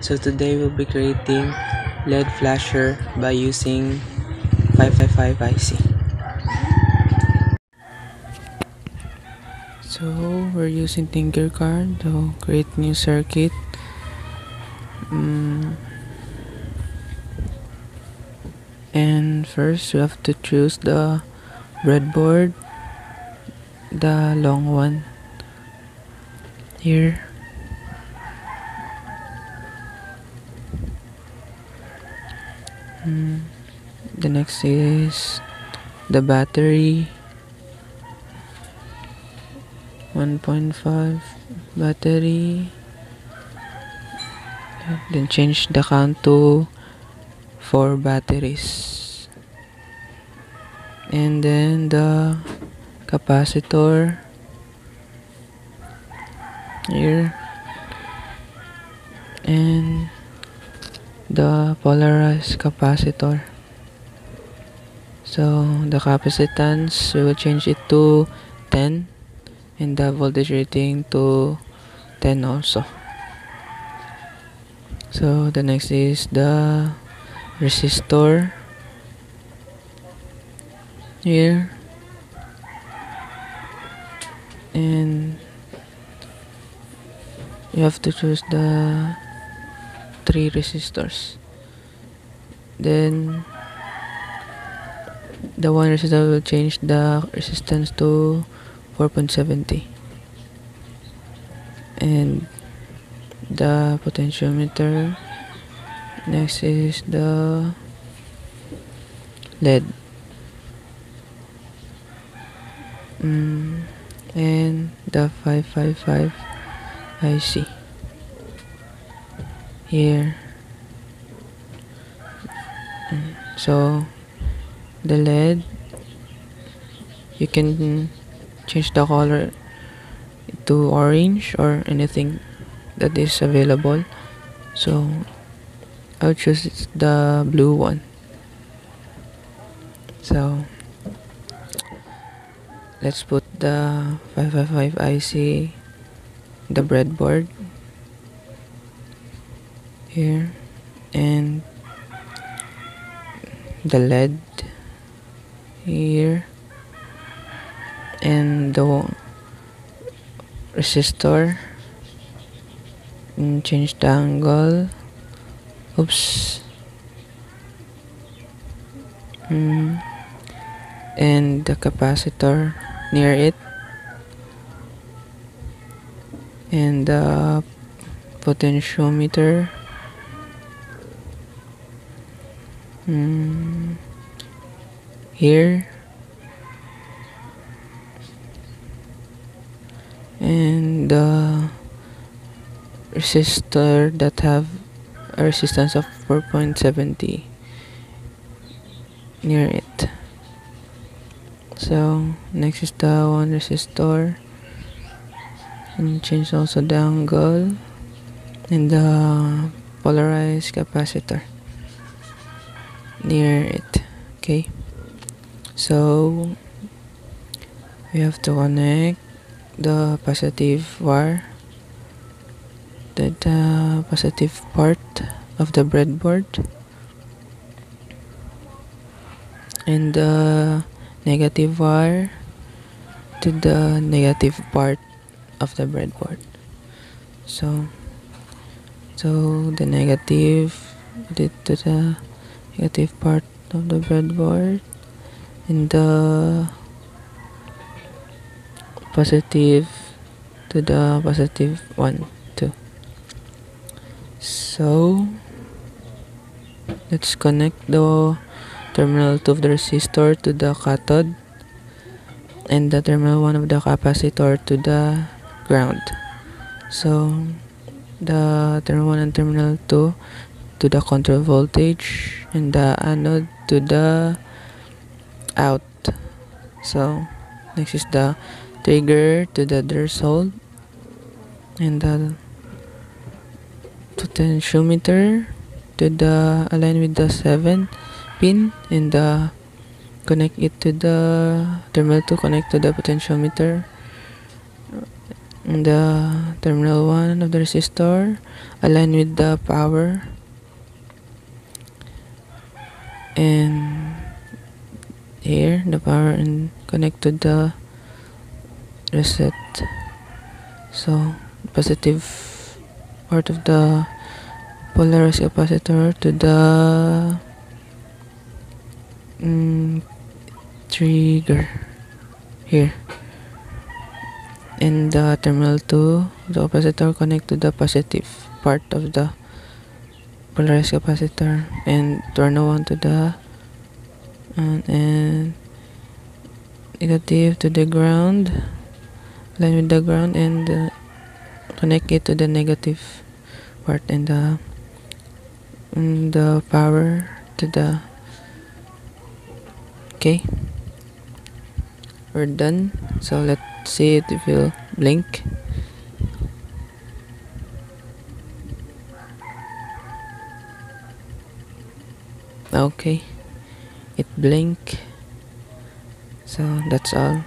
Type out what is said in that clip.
So today we'll be creating LED flasher by using 555 IC. So we're using Tinkercad to create new circuit. And first we have to choose the breadboard, the long one here. The next is the battery, 1.5 battery. Then change the count to 4 batteries. And then the capacitor here, and the polarized capacitor. So the capacitance, we will change it to 10 and the voltage rating to 10 also. So the next is the resistor here, and you have to choose the 3 resistors. Then the one resistor will change the resistance to 4.70, and the potentiometer. Next is the LED, and the 555 IC here. So the LED, you can change the color to orange or anything that is available. So I'll choose the blue one. So let's put the 555 IC, the breadboard here, and the LED here, and the resistor, and change the angle. Oops. And the capacitor near it, and the potentiometer here, and the resistor that have a resistance of 4.70 near it. So next is the one resistor, and change also the angle, and the polarized capacitor near it. Okay, so we have to connect the positive wire to the positive part of the breadboard, and the negative wire to the negative part of the breadboard. So the negative to the negative part of the breadboard, and the positive to the positive one too. So let's connect the terminal 2 of the resistor to the cathode, and the terminal 1 of the capacitor to the ground. So the terminal 1 and terminal 2 to the control voltage, and the anode to the out. So next is the trigger to the threshold, and the potentiometer to the align with the 7 pin, and the connect it to the terminal 2, connect to the potentiometer, and the terminal 1 of the resistor, align with the power, and here the power and connect to the reset. So positive part of the polarized capacitor to the trigger here, and the terminal 2 the capacitor connect to the positive part of the polarized capacitor, and terminal 1 to the and negative to the ground, line with the ground, and connect it to the negative part, and the power to the okay. We're done. So let's see it if will blink. Okay, it blink. So that's all.